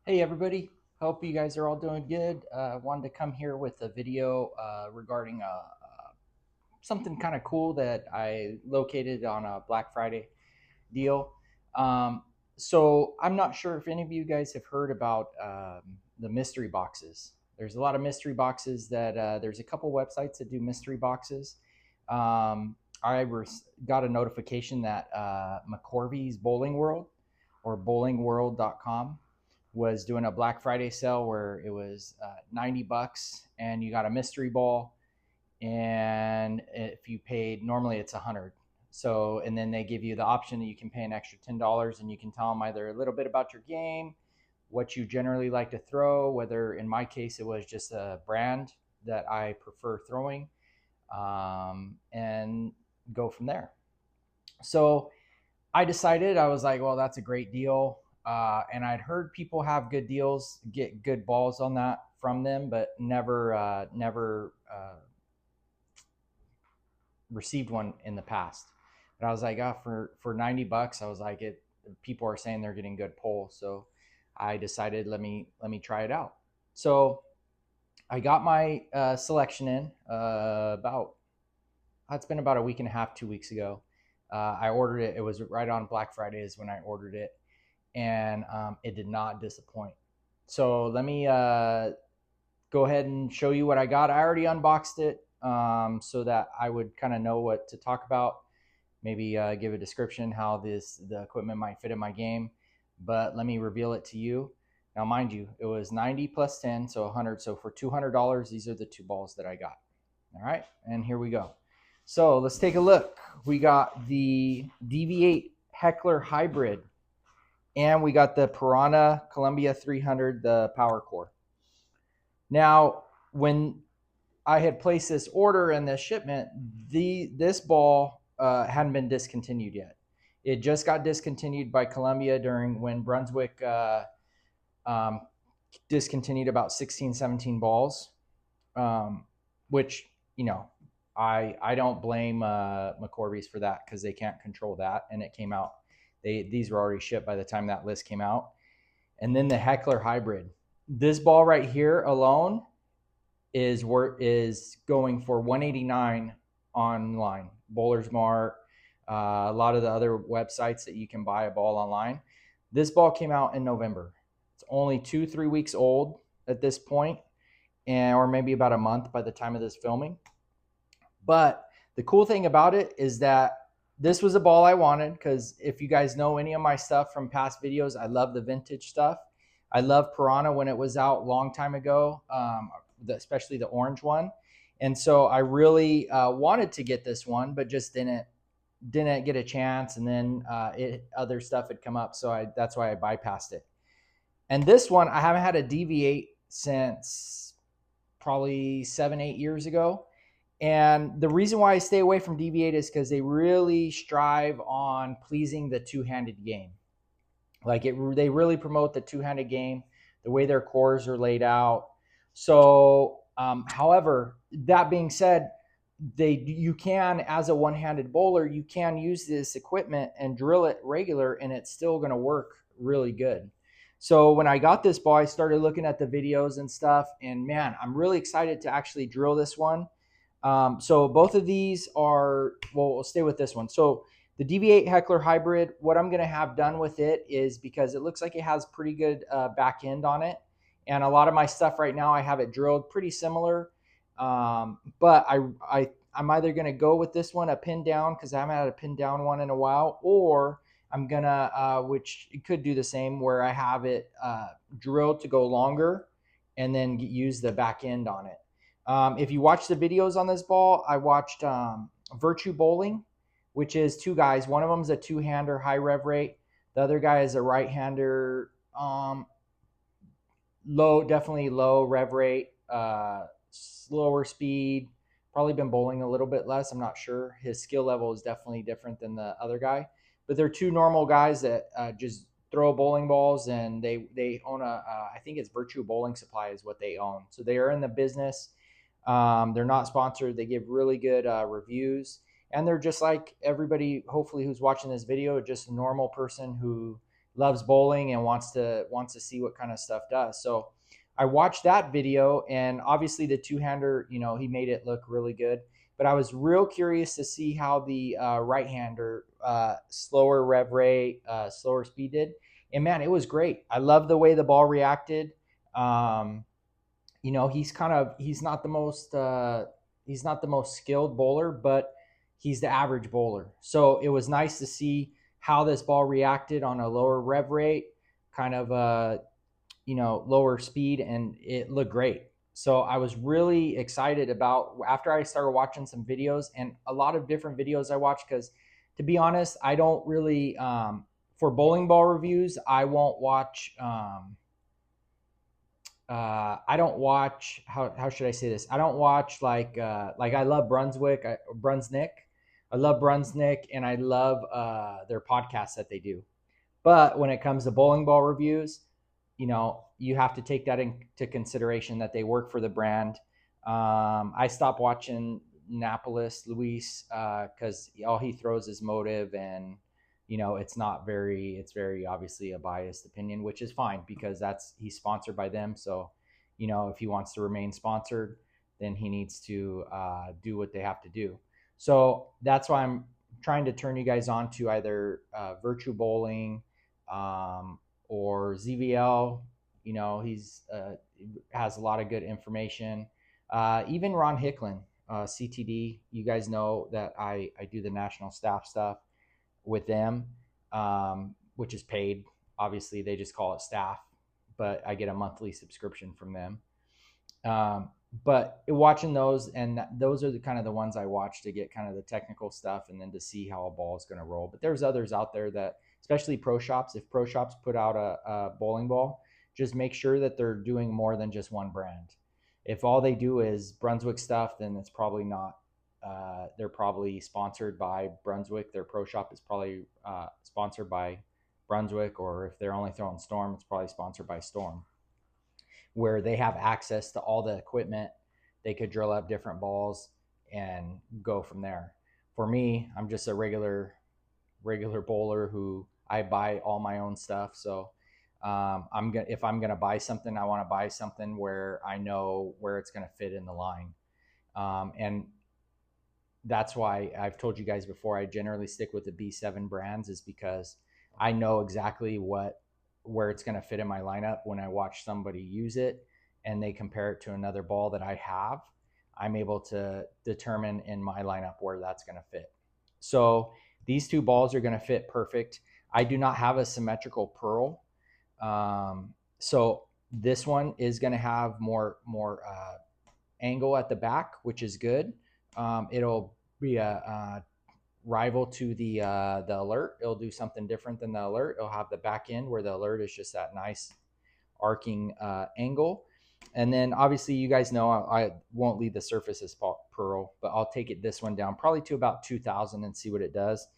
Hey everybody, hope you guys are all doing good. Wanted to come here with a video regarding something kind of cool that I located on a Black Friday deal. Um, so I'm not sure if any of you guys have heard about the mystery boxes. There's a lot of mystery boxes that there's a couple websites that do mystery boxes. Got a notification that McCorvey's Bowling World or bowlingworld.com was doing a Black Friday sale where it was $90 and you got a mystery ball. And if you paid, normally it's 100. So, and then they give you the option that you can pay an extra $10 and you can tell them either a little bit about your game, what you generally like to throw, whether in my case it was just a brand that I prefer throwing, and go from there. So I decided, I was like, well, that's a great deal. And I'd heard people have good deals, get good balls on that from them, but never received one in the past. But I was like, oh, for $90, I was like, it. People are saying they're getting good pulls, so I decided let me try it out. So I got my selection in about it's been about a week and a half, 2 weeks ago. I ordered it. It was right on Black Friday is when I ordered it, and it did not disappoint. So let me go ahead and show you what I got. I already unboxed it so that I would kind of know what to talk about. Maybe give a description how the equipment might fit in my game. But let me reveal it to you. Now, mind you, it was 90 plus 10, so 100. So for $200, these are the two balls that I got. All right, and here we go. So let's take a look. We got the DV8 Heckler Hybrid, and we got the Piranha Columbia 300, the Power Core. Now, when I had placed this order and this shipment, this ball hadn't been discontinued yet. It just got discontinued by Columbia during when Brunswick um, discontinued about 16, 17 balls, which, you know, I don't blame McCorvey's for that because they can't control that. And it came out, these were already shipped by the time that list came out. And then the Heckler Hybrid. This ball right here alone is going for 189 online. Bowler's Mart, a lot of the other websites that you can buy a ball online. This ball came out in November. It's only 2-3 weeks old at this point, and or maybe about a month by the time of this filming. But the cool thing about it is that this was a ball I wanted because if you guys know any of my stuff from past videos, I love the vintage stuff. I love Piranha when it was out a long time ago, especially the orange one. And so I really wanted to get this one, but just didn't get a chance. And then other stuff had come up, so that's why I bypassed it. And this one, I haven't had a DV8 since probably 7-8 years ago. And the reason why I stay away from DV8 is because they really strive on pleasing the two-handed game. They really promote the two-handed game, the way their cores are laid out. So, however, that being said, you can, as a one-handed bowler, you can use this equipment and drill it regular, and it's still going to work really good. So when I got this ball, I started looking at the videos and stuff, and man, I'm really excited to actually drill this one. So both of these are, well, we'll stay with this one. So the DV8 Heckler Hybrid, what I'm going to have done with it is, because it looks like it has pretty good back end on it. And a lot of my stuff right now, I have it drilled pretty similar. But I'm either going to go with this one, a pin down, because I haven't had a pin down one in a while, or I'm going to, which it could do the same, where I have it drilled to go longer and then use the back end on it. If you watch the videos on this ball, I watched Virtue Bowling, which is two guys. One of them is a two-hander, high rev rate. The other guy is a right-hander, definitely low rev rate, slower speed. Probably been bowling a little bit less. I'm not sure. His skill level is definitely different than the other guy. But they're two normal guys that just throw bowling balls, and they own I think it's Virtue Bowling Supply is what they own. So they are in the business. They're not sponsored. They give really good reviews, and they're just like everybody, hopefully, who's watching this video, just a normal person who loves bowling and wants to see what kind of stuff does. So I watched that video, and obviously the two-hander, he made it look really good. But I was real curious to see how the right-hander, slower rev rate, slower speed did. And man, it was great. I love the way the ball reacted. Um, he's not the most skilled bowler, but he's the average bowler. So it was nice to see how this ball reacted on a lower rev rate, kind of lower speed, and it looked great. So I was really excited about after I started watching some videos, and a lot of different videos I watched, because to be honest, I don't really for bowling ball reviews, I won't watch I don't watch, how should I say this? I don't watch like I love Brunswick, Brunsnick. I love Brunsnick, and I love their podcasts that they do. But when it comes to bowling ball reviews, you have to take that into consideration that they work for the brand. I stopped watching Napolis Luis because all he throws is motive, and it's very obviously a biased opinion, which is fine because he's sponsored by them. So if he wants to remain sponsored, then he needs to do what they have to do. So that's why I'm trying to turn you guys on to either Virtue Bowling or ZVL. He's has a lot of good information. Even Ron Hicklin, CTD. You guys know that I do the national staff stuff with them, which is paid. Obviously, they just call it staff, but I get a monthly subscription from them. But watching those, and those are the kind of the ones I watch to get kind of the technical stuff, and then to see how a ball is going to roll. But there's others out there that, especially pro shops, if pro shops put out a bowling ball, just make sure that they're doing more than just one brand. If all they do is Brunswick stuff, then it's probably not. They're probably sponsored by Brunswick. Their pro shop is probably sponsored by Brunswick, or if they're only throwing Storm, it's probably sponsored by Storm, where they have access to all the equipment. They could drill up different balls and go from there. For me, I'm just a regular bowler who I buy all my own stuff. So if I'm gonna buy something, I want to buy something where I know where it's gonna fit in the line, and that's why I've told you guys before, I generally stick with the B7 brands, is because I know exactly where it's going to fit in my lineup. When I watch somebody use it and they compare it to another ball that I have, I'm able to determine in my lineup where that's going to fit. So these two balls are going to fit perfect. I do not have a symmetrical pearl. So this one is going to have more angle at the back, which is good. It'll be a rival to the alert. It'll do something different than the alert. It'll have the back end where the alert is just that nice arcing angle. And then obviously you guys know I won't leave the surface as pearl, but I'll take this one down probably to about 2,000 and see what it does.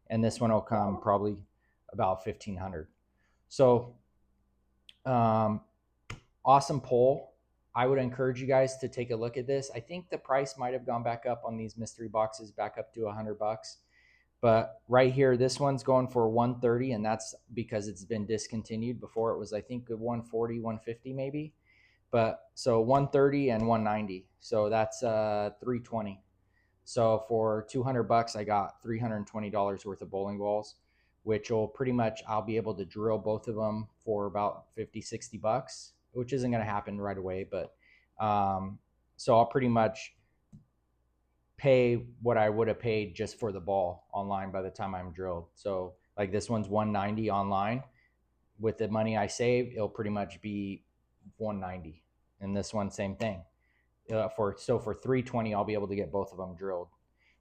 And this one will come probably about 1,500. So awesome pole. I would encourage you guys to take a look at this. I think the price might have gone back up on these mystery boxes, back up to $100. But right here, this one's going for 130, and that's because it's been discontinued. Before it was, I think, 140, 150 maybe. But so 130 and 190. So that's 320. So for $200, I got $320 worth of bowling balls, which will pretty much, I'll be able to drill both of them for about 50, 60 bucks, which isn't going to happen right away. But so I'll pretty much pay what I would have paid just for the ball online by the time I'm drilled. So like this one's 190 online. With the money I saved, it'll pretty much be 190. And this one, same thing. For 320, I'll be able to get both of them drilled,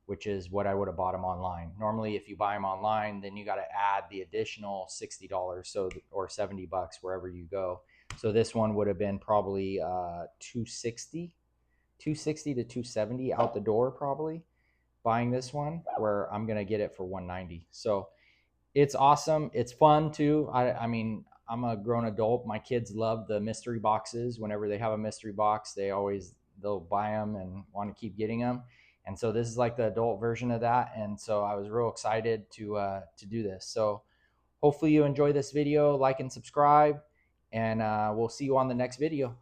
which is what I would have bought them online. Normally, if you buy them online, then you got to add the additional $60 or 70 bucks wherever you go. So this one would have been probably 260 to 270 out the door, probably buying this one, where I'm gonna get it for 190. So it's awesome. It's fun too. I mean, I'm a grown adult. My kids love the mystery boxes. Whenever they have a mystery box, they'll buy them and want to keep getting them. And so this is like the adult version of that. And so I was real excited to do this. So Hopefully you enjoy this video. Like and subscribe, and we'll see you on the next video.